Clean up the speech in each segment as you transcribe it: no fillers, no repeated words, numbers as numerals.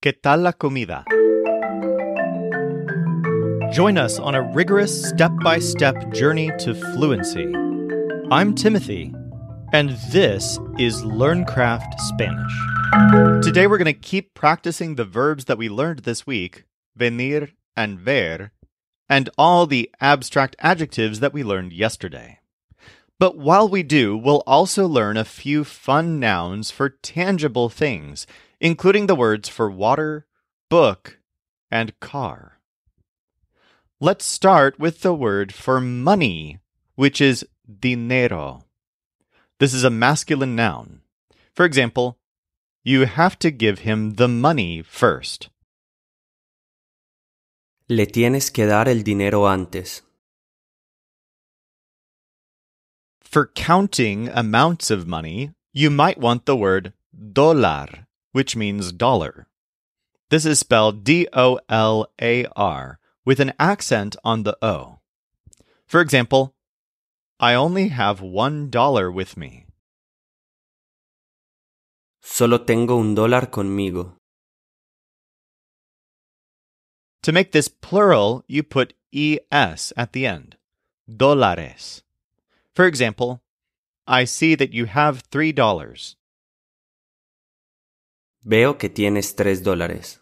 ¿Qué tal la comida? Join us on a rigorous step-by-step journey to fluency. I'm Timothy, and this is LearnCraft Spanish. Today we're going to keep practicing the verbs that we learned this week, venir and ver, and all the abstract adjectives that we learned yesterday. But while we do, we'll also learn a few fun nouns for tangible things, including the words for water, book, and car. Let's start with the word for money, which is dinero. This is a masculine noun. For example, you have to give him the money first. Le tienes que dar el dinero antes. For counting amounts of money, you might want the word dólar, which means dollar. This is spelled D-O-L-A-R, with an accent on the O. For example, I only have $1 with me. Solo tengo $1 conmigo. To make this plural, you put es at the end. Dólares. For example, I see that you have $3. Veo que tienes $3.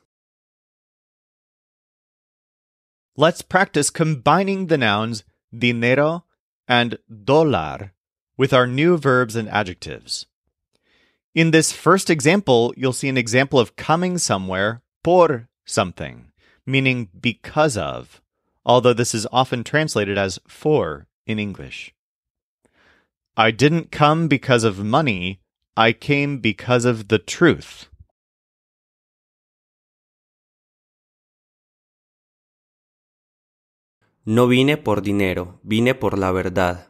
Let's practice combining the nouns dinero and dólar with our new verbs and adjectives. In this first example, you'll see an example of coming somewhere por something, meaning because of, although this is often translated as for in English. I didn't come because of money, I came because of the truth. No vine por dinero, vine por la verdad.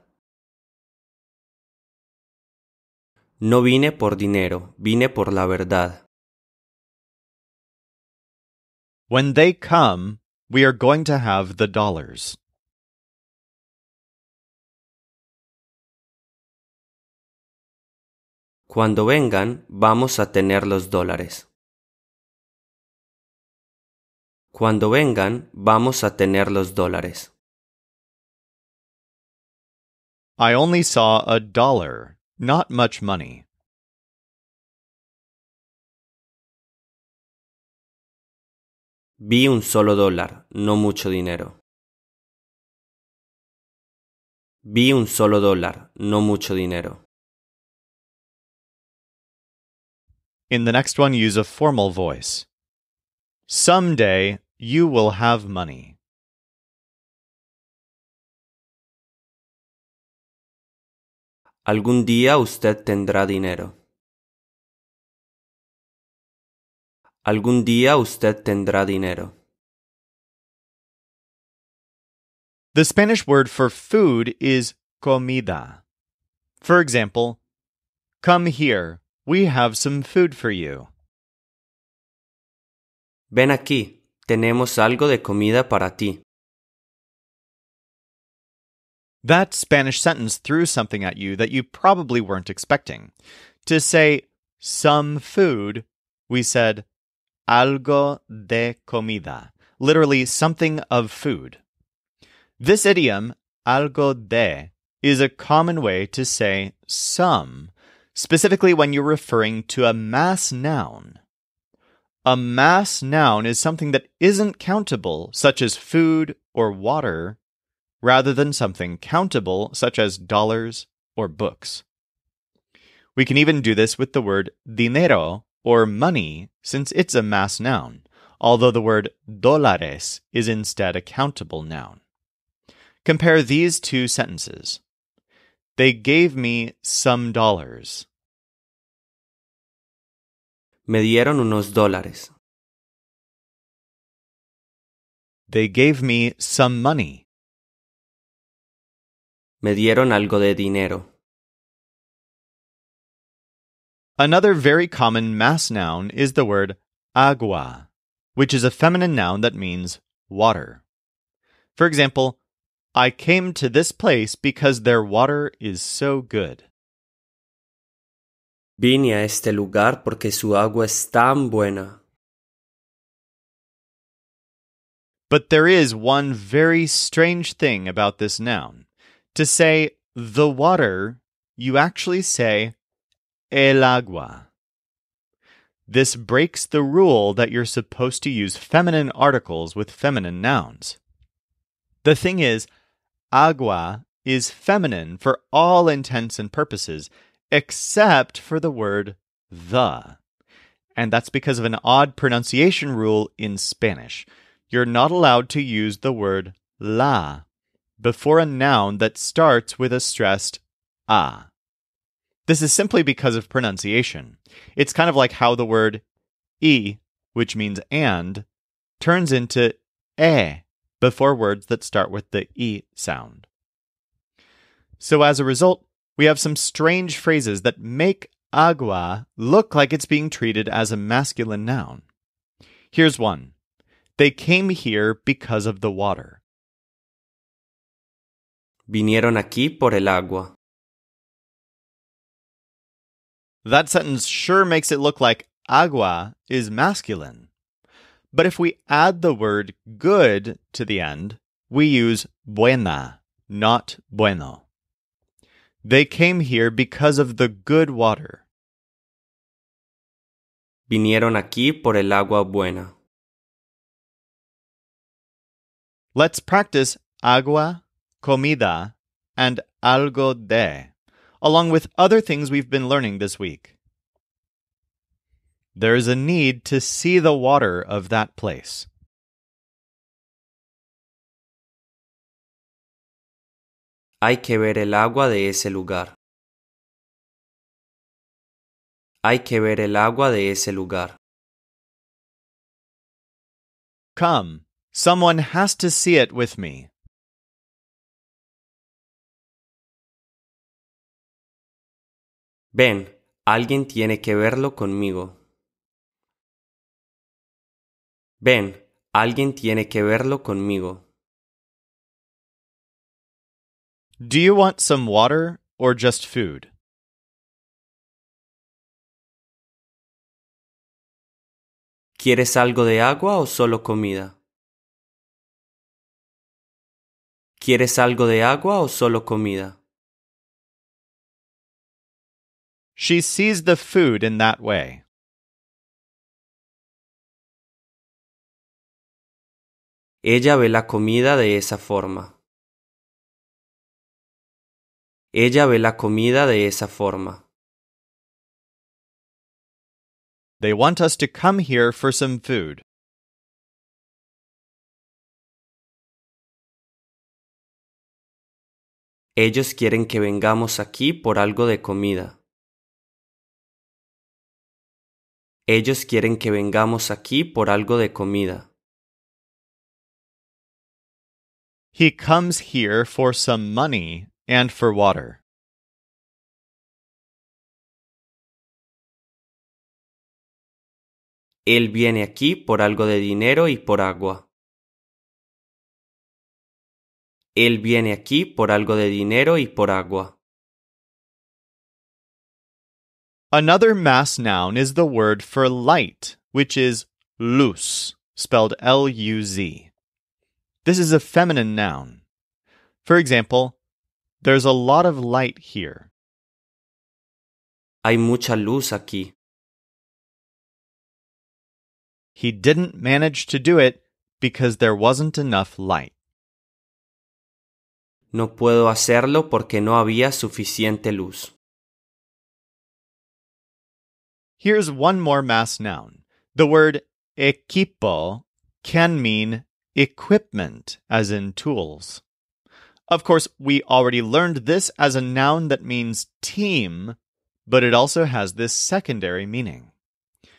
No vine por dinero, vine por la verdad. When they come, we are going to have the dollars. Cuando vengan, vamos a tener los $. Cuando vengan, vamos a tener los $. I only saw $1, not much money. Vi un solo $1, no mucho dinero. Vi un solo $1, no mucho dinero. In the next one, use a formal voice. Someday, you will have money. Algún día usted tendrá dinero. Algún día usted tendrá dinero. The Spanish word for food is comida. For example, come here, we have some food for you. Ven aquí, tenemos algo de comida para ti. That Spanish sentence threw something at you that you probably weren't expecting. To say some food, we said algo de comida, literally something of food. This idiom, algo de, is a common way to say some, specifically when you're referring to a mass noun. A mass noun is something that isn't countable, such as food or water, rather than something countable, such as dollars or books. We can even do this with the word dinero, or money, since it's a mass noun, although the word dólares is instead a countable noun. Compare these two sentences. They gave me some dollars. Me dieron unos $. They gave me some money. Me dieron algo de dinero. Another very common mass noun is the word agua, which is a feminine noun that means water. For example, I came to this place because their water is so good. Vine a este lugar porque su agua es tan buena. But there is one very strange thing about this noun. To say the water, you actually say el agua. This breaks the rule that you're supposed to use feminine articles with feminine nouns. The thing is, agua is feminine for all intents and purposes, except for the word the. And that's because of an odd pronunciation rule in Spanish. You're not allowed to use the word la before a noun that starts with a stressed a. This is simply because of pronunciation. It's kind of like how the word y, which means and, turns into e before words that start with the e sound. So as a result, we have some strange phrases that make agua look like it's being treated as a masculine noun. Here's one. They came here because of the water. Vinieron aquí por el agua. That sentence sure makes it look like agua is masculine. But if we add the word good to the end, we use buena, not bueno. They came here because of the good water. Vinieron aquí por el agua buena. Let's practice agua, comida, and algo de, along with other things we've been learning this week. There is a need to see the water of that place. Hay que ver el agua de ese lugar. Hay que ver el agua de ese lugar. Come, someone has to see it with me. Ven, alguien tiene que verlo conmigo. Ven, alguien tiene que verlo conmigo. Do you want some water or just food? ¿Quieres algo de agua o solo comida? ¿Quieres algo de agua o solo comida? She sees the food in that way. Ella ve la comida de esa forma. Ella ve la comida de esa forma. They want us to come here for some food. Ellos quieren que vengamos aquí por algo de comida. Ellos quieren que vengamos aquí por algo de comida. He comes here for some money and for water. Él viene aquí por algo de dinero y por agua. Él viene aquí por algo de dinero y por agua. Another mass noun is the word for light, which is luz, spelled L-U-Z. This is a feminine noun. For example, there's a lot of light here. Hay mucha luz aquí. He didn't manage to do it because there wasn't enough light. No puedo hacerlo porque no había suficiente luz. Here's one more mass noun. The word equipo can mean equipment, as in tools. Of course, we already learned this as a noun that means team, but it also has this secondary meaning.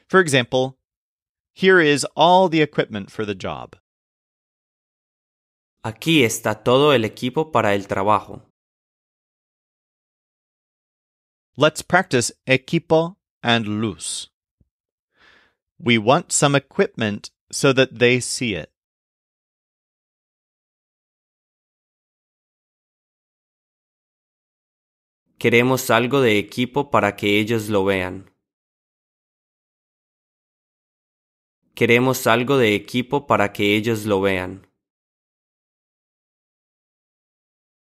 For example, here is all the equipment for the job. Aquí está todo el equipo para el trabajo. Let's practice equipo and luz. We want some equipment so that they see it. Queremos algo de equipo para que ellos lo vean. Queremos algo de equipo para que ellos lo vean.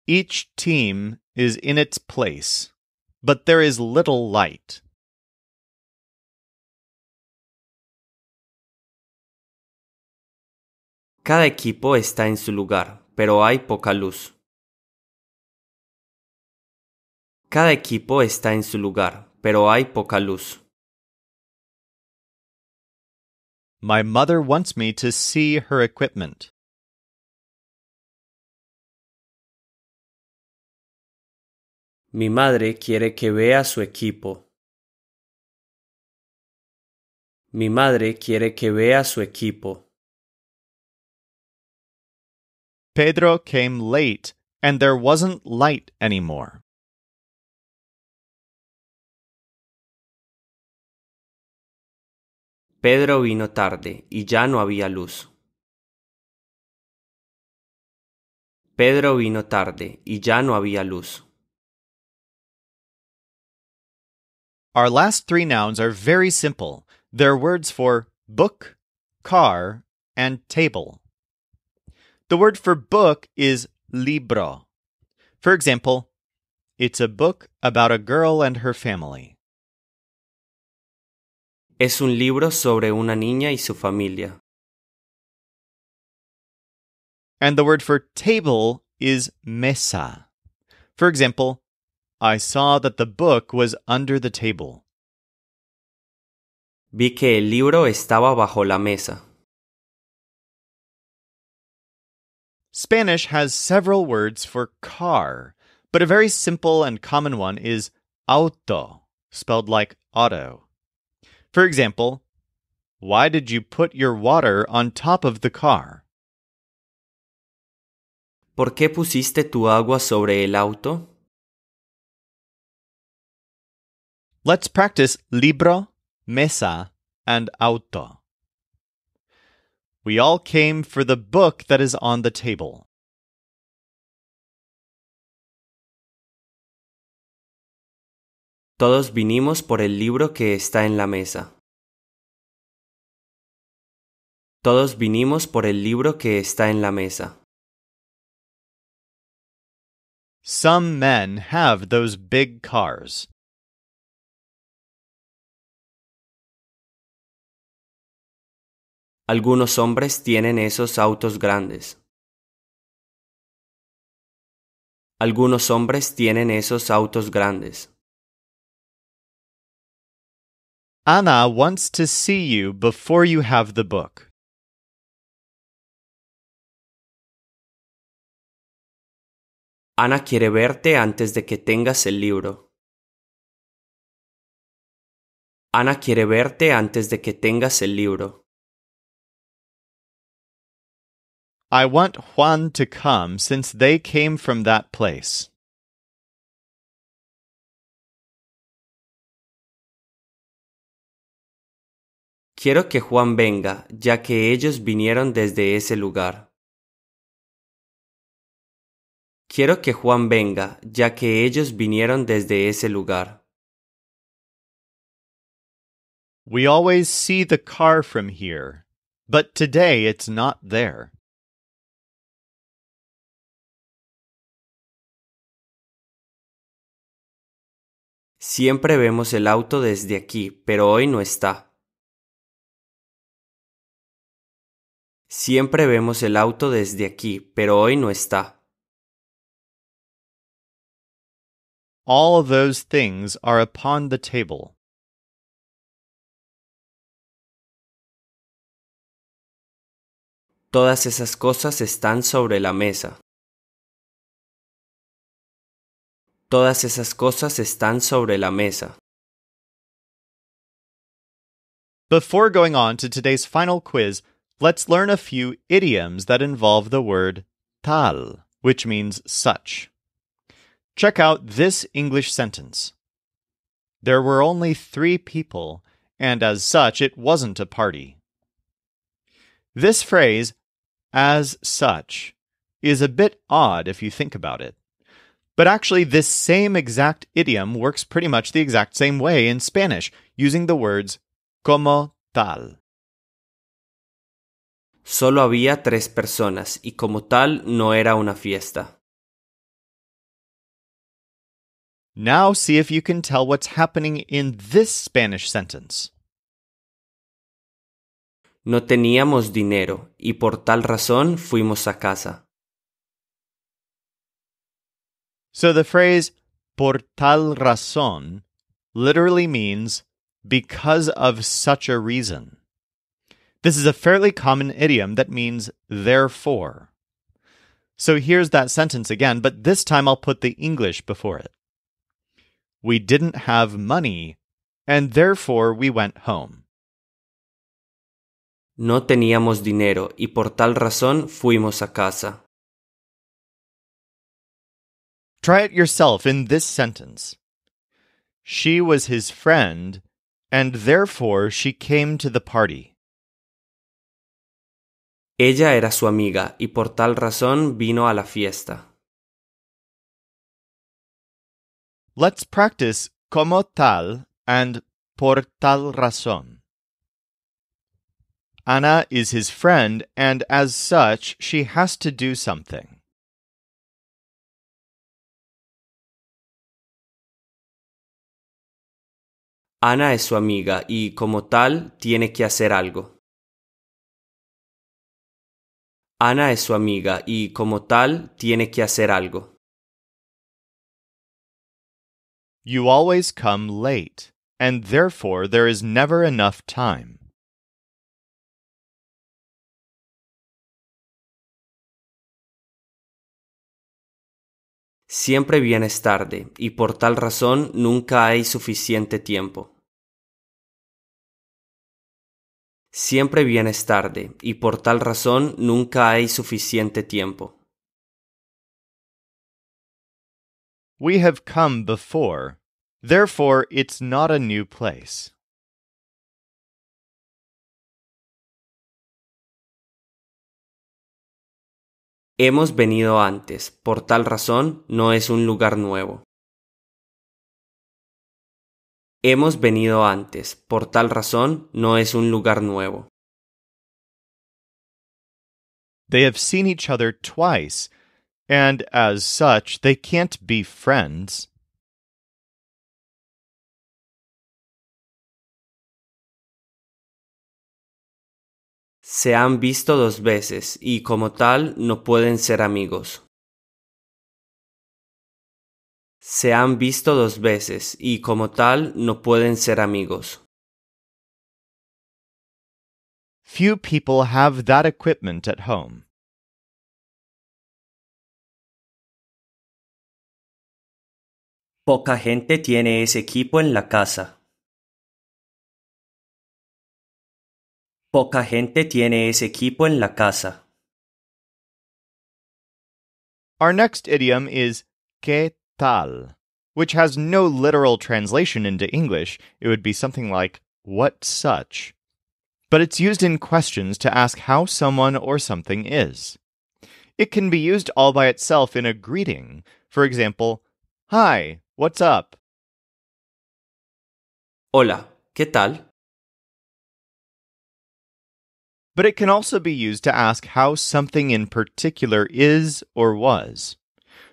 Each team is in its place, but there is little light. Cada equipo está en su lugar, pero hay poca luz. Cada equipo está en su lugar, pero hay poca luz. My mother wants me to see her equipment. Mi madre quiere que vea su equipo. Mi madre quiere que vea su equipo. Pedro came late, and there wasn't light anymore. Pedro vino tarde y ya no había luz. Pedro vino tarde y ya no había luz. Our last three nouns are very simple. They're words for book, car, and table. The word for book is libro. For example, it's a book about a girl and her family. Es un libro sobre una niña y su familia. And the word for table is mesa. For example, I saw that the book was under the table. Vi que el libro estaba bajo la mesa. Spanish has several words for car, but a very simple and common one is auto, spelled like auto. For example, why did you put your water on top of the car? ¿Por qué pusiste tu agua sobre el auto? Let's practice libro, mesa, and auto. We all came for the book that is on the table. Todos vinimos por el libro que está en la mesa. Todos vinimos por el libro que está en la mesa. Some men have those big cars. Algunos hombres tienen esos autos grandes. Algunos hombres tienen esos autos grandes. Anna wants to see you before you have the book. Ana quiere verte antes de que tengas el libro. Ana quiere verte antes de que tengas el libro. I want Juan to come since they came from that place. Quiero que Juan venga, ya que ellos vinieron desde ese lugar. Quiero que Juan venga, ya que ellos vinieron desde ese lugar. We always see the car from here, but today it's not there. Siempre vemos el auto desde aquí, pero hoy no está. Siempre vemos el auto desde aquí, pero hoy no está. All those things are upon the table. Todas esas cosas están sobre la mesa. Todas esas cosas están sobre la mesa. Before going on to today's final quiz, let's learn a few idioms that involve the word tal, which means such. Check out this English sentence. There were only 3 people, and as such, it wasn't a party. This phrase, as such, is a bit odd if you think about it. But actually, this same exact idiom works pretty much the exact same way in Spanish, using the words como tal. Solo había 3 personas y como tal no era una fiesta. Now see if you can tell what's happening in this Spanish sentence. No teníamos dinero y por tal razón fuimos a casa. So the phrase por tal razón literally means because of such a reason. This is a fairly common idiom that means therefore. So here's that sentence again, but this time I'll put the English before it. We didn't have money, and therefore we went home. No teníamos dinero y por tal razón fuimos a casa. Try it yourself in this sentence. She was his friend, and therefore she came to the party. Ella era su amiga y por tal razón vino a la fiesta. Let's practice como tal and por tal razón. Ana is his friend, and as such, she has to do something. Ana es su amiga y como tal tiene que hacer algo. Ana es su amiga y como tal tiene que hacer algo. You always come late, and therefore there is never enough time. Siempre vienes tarde y por tal razón nunca hay suficiente tiempo. Siempre vienes tarde y por tal razón nunca hay suficiente tiempo. We have come before, therefore it's not a new place. Hemos venido antes, por tal razón no es un lugar nuevo. Hemos venido antes, por tal razón no es un lugar nuevo. They have seen each other twice, and as such, they can't be friends. Se han visto 2 veces y como tal no pueden ser amigos. Se han visto 2 veces y como tal no pueden ser amigos. Few people have that equipment at home. Poca gente tiene ese equipo en la casa. Poca gente tiene ese equipo en la casa. Our next idiom is ¿qué tal?, which has no literal translation into English. It would be something like what such. But it's used in questions to ask how someone or something is. It can be used all by itself in a greeting. For example, hi, what's up? Hola, ¿qué tal? But it can also be used to ask how something in particular is or was.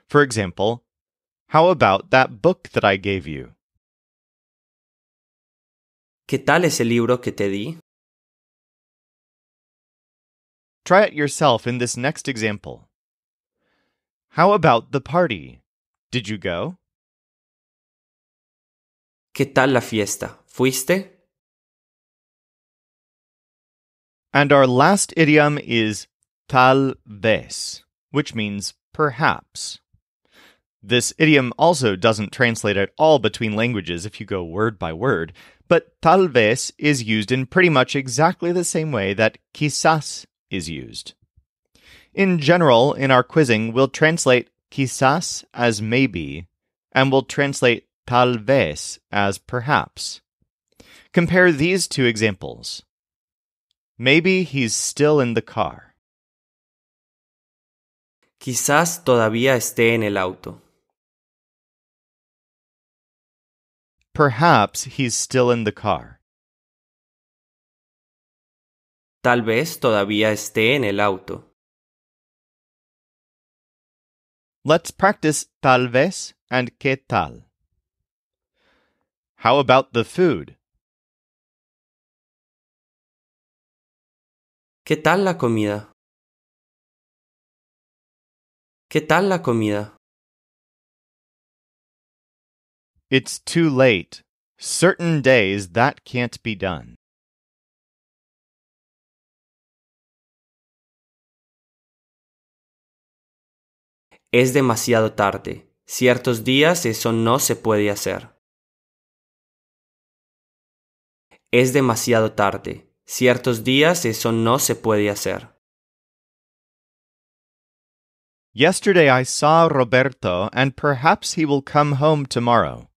For example, how about that book that I gave you? ¿Qué tal ese libro que te di? Try it yourself in this next example. How about the party? Did you go? ¿Qué tal la fiesta? ¿Fuiste? And our last idiom is tal vez, which means perhaps. This idiom also doesn't translate at all between languages if you go word by word, but tal vez is used in pretty much exactly the same way that quizás is used. In general, in our quizzing, we'll translate quizás as maybe, and we'll translate tal vez as perhaps. Compare these two examples. Maybe he's still in the car. Quizás todavía esté en el auto. Perhaps he's still in the car. Tal vez todavía esté en el auto. Let's practice tal vez and qué tal. How about the food? ¿Qué tal la comida? ¿Qué tal la comida? It's too late. Certain days that can't be done. Es demasiado tarde. Ciertos días eso no se puede hacer. Es demasiado tarde. Ciertos días eso no se puede hacer. Yesterday I saw Roberto, and perhaps he will come home tomorrow.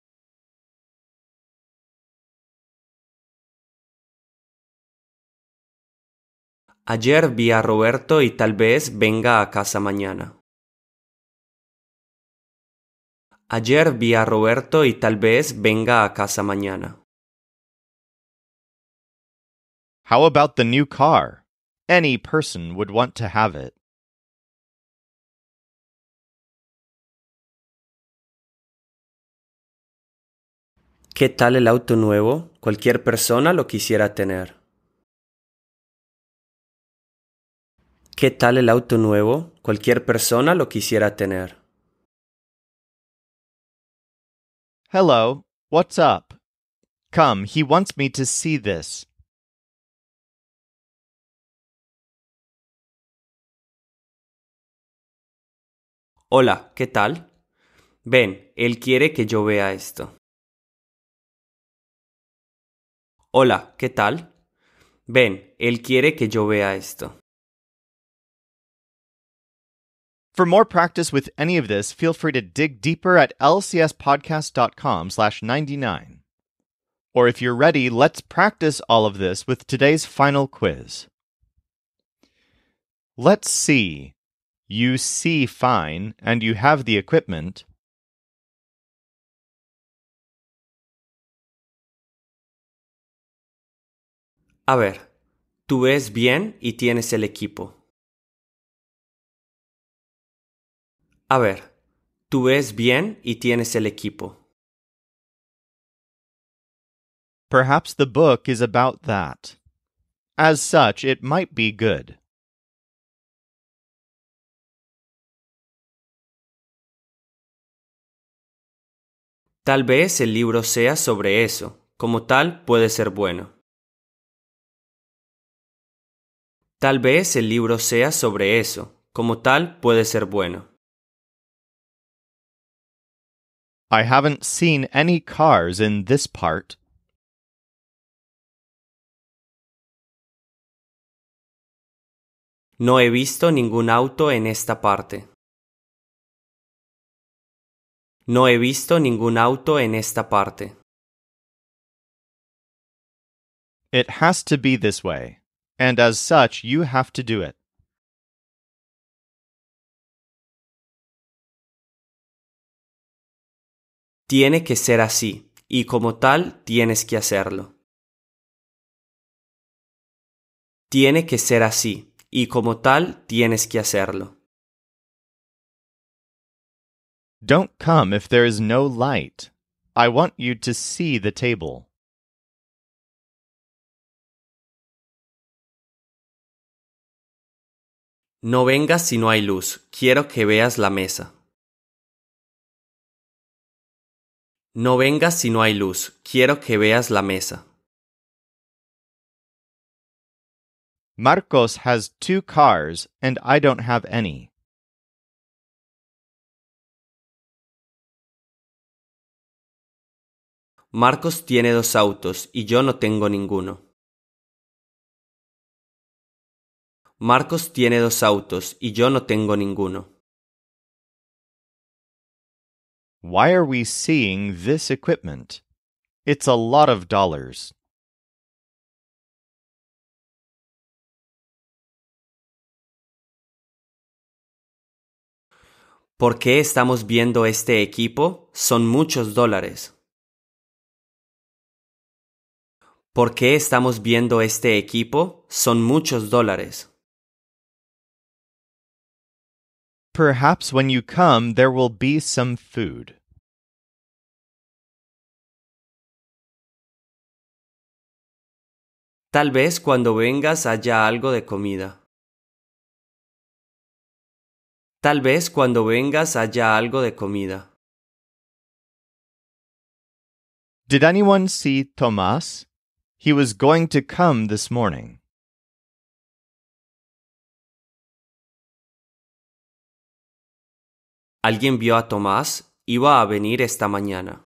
Ayer vi a Roberto y tal vez venga a casa mañana. Ayer vi a Roberto y tal vez venga a casa mañana. How about the new car? Any person would want to have it. ¿Qué tal el auto nuevo? Cualquier persona lo quisiera tener. ¿Qué tal el auto nuevo? Cualquier persona lo quisiera tener. Hello, what's up? Come, he wants me to see this. Hola, ¿qué tal? Ven, él quiere que yo vea esto. Hola, ¿qué tal? Ven, él quiere que yo vea esto. For more practice with any of this, feel free to dig deeper at lcspodcast.com/99. Or if you're ready, let's practice all of this with today's final quiz. Let's see. You see fine, and you have the equipment. A ver, tú ves bien y tienes el equipo. A ver, tú ves bien y tienes el equipo. Perhaps the book is about that. As such, it might be good. Tal vez el libro sea sobre eso. Como tal, puede ser bueno. Tal vez el libro sea sobre eso. Como tal, puede ser bueno. I haven't seen any cars in this part. No he visto ningún auto en esta parte. No he visto ningún auto en esta parte. It has to be this way, and as such, you have to do it. Tiene que ser así, y como tal, tienes que hacerlo. Tiene que ser así, y como tal, tienes que hacerlo. Don't come if there is no light. I want you to see the table. No vengas si no hay luz. Quiero que veas la mesa. No vengas si no hay luz. Quiero que veas la mesa. Marcos has 2 cars, and I don't have any. Marcos tiene 2 autos y yo no tengo ninguno. Marcos tiene 2 autos y yo no tengo ninguno. Why are we seeing this equipment? It's a lot of dollars. ¿Por qué estamos viendo este equipo? Son muchos dólares. ¿Por qué estamos viendo este equipo? Son muchos dólares. Perhaps when you come, there will be some food. Tal vez cuando vengas haya algo de comida. Tal vez cuando vengas haya algo de comida. Did anyone see Tomas? He was going to come this morning. ¿Alguien vio a Tomás? Iba a venir esta mañana.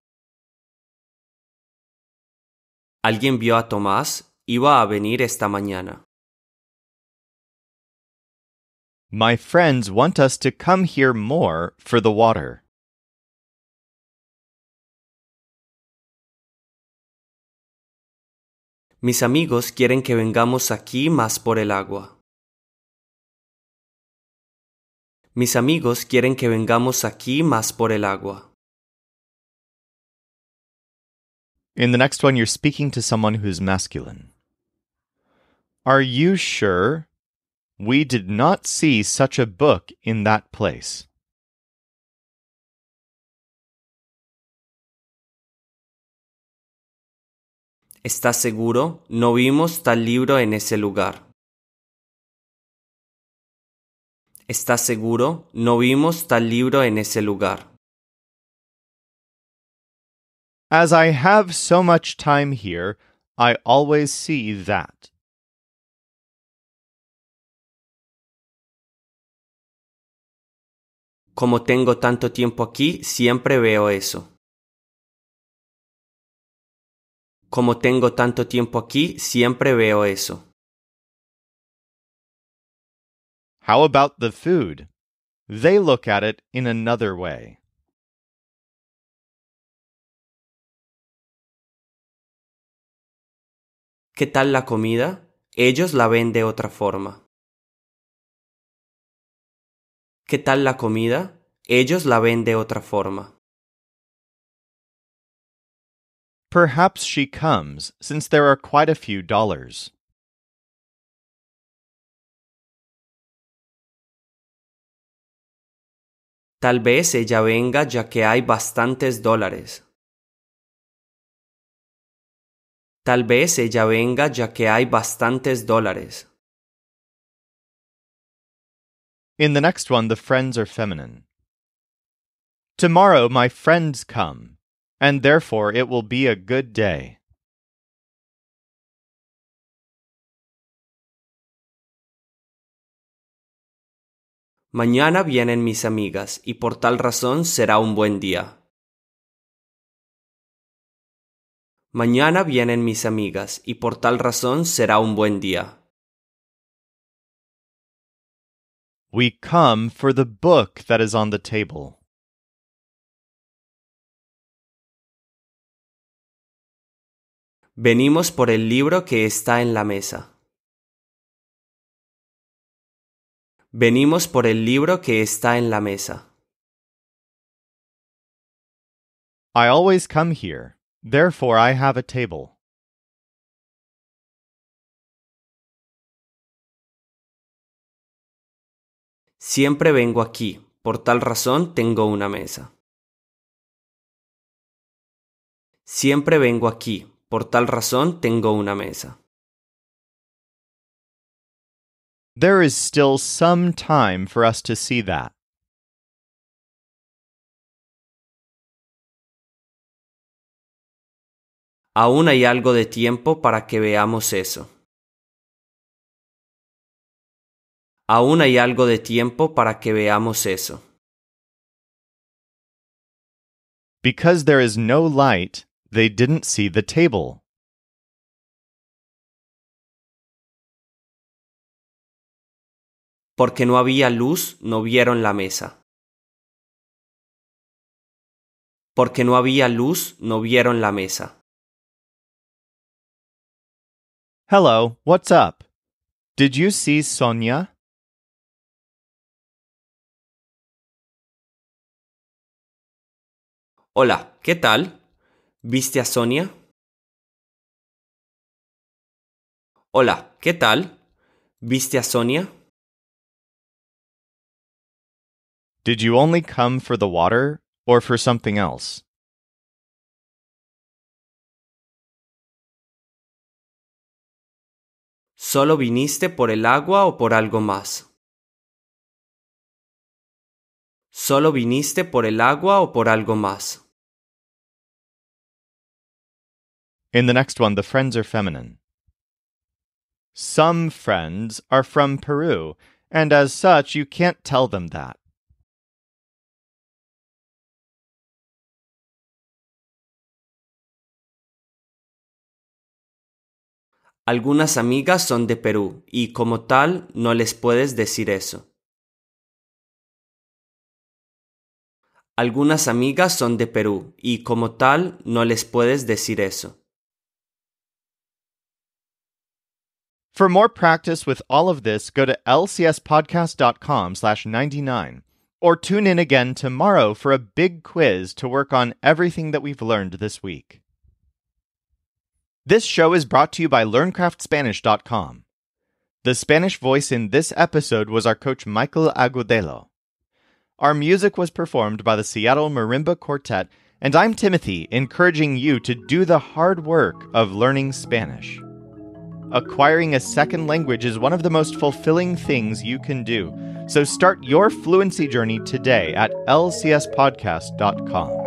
¿Alguien vio a Tomás? Iba a venir esta mañana. My friends want us to come here more for the water. Mis amigos quieren que vengamos aquí más por el agua. Mis amigos quieren que vengamos aquí más por el agua. In the next one, you're speaking to someone who's masculine. Are you sure? We did not see such a book in that place. ¿Estás seguro? No vimos tal libro en ese lugar. ¿Estás seguro? No vimos tal libro en ese lugar. As I have so much time here, I always see that. Como tengo tanto tiempo aquí, siempre veo eso. Como tengo tanto tiempo aquí, siempre veo eso. How about the food? They look at it in another way. ¿Qué tal la comida? Ellos la ven de otra forma. ¿Qué tal la comida? Ellos la ven de otra forma. Perhaps she comes, since there are quite a few dollars. Tal vez ella venga ya que hay bastantes dólares. Tal vez ella venga ya que hay bastantes dólares. In the next one, the friends are feminine. Tomorrow my friends come, and therefore it will be a good day. Mañana vienen mis amigas y por tal razón será un buen día. Mañana vienen mis amigas y por tal razón será un buen día. We come for the book that is on the table. Venimos por el libro que está en la mesa. Venimos por el libro que está en la mesa. I always come here, therefore I have a table. Siempre vengo aquí, por tal razón tengo una mesa. Siempre vengo aquí, por tal razón tengo una mesa. There is still some time for us to see that. Aún hay algo de tiempo para que veamos eso. Aún hay algo de tiempo para que veamos eso. Because there is no light, they didn't see the table. Porque no había luz, no vieron la mesa. Porque no había luz, no vieron la mesa. Hello, what's up? Did you see Sonia? Hola, ¿qué tal? ¿Viste a Sonia? Hola, ¿qué tal? ¿Viste a Sonia? Did you only come for the water or for something else? ¿Solo viniste por el agua o por algo más? ¿Solo viniste por el agua o por algo más? In the next one, the friends are feminine. Some friends are from Peru, and as such, you can't tell them that. Algunas amigas son de Perú y como tal no les puedes decir eso. Algunas amigas son de Perú y como tal no les puedes decir eso. For more practice with all of this, go to lcspodcast.com/99 or tune in again tomorrow for a big quiz to work on everything that we've learned this week. This show is brought to you by LearnCraftSpanish.com. The Spanish voice in this episode was our coach Michael Agudelo. Our music was performed by the Seattle Marimba Quartet, and I'm Timothy, encouraging you to do the hard work of learning Spanish. Acquiring a second language is one of the most fulfilling things you can do, so start your fluency journey today at lcspodcast.com.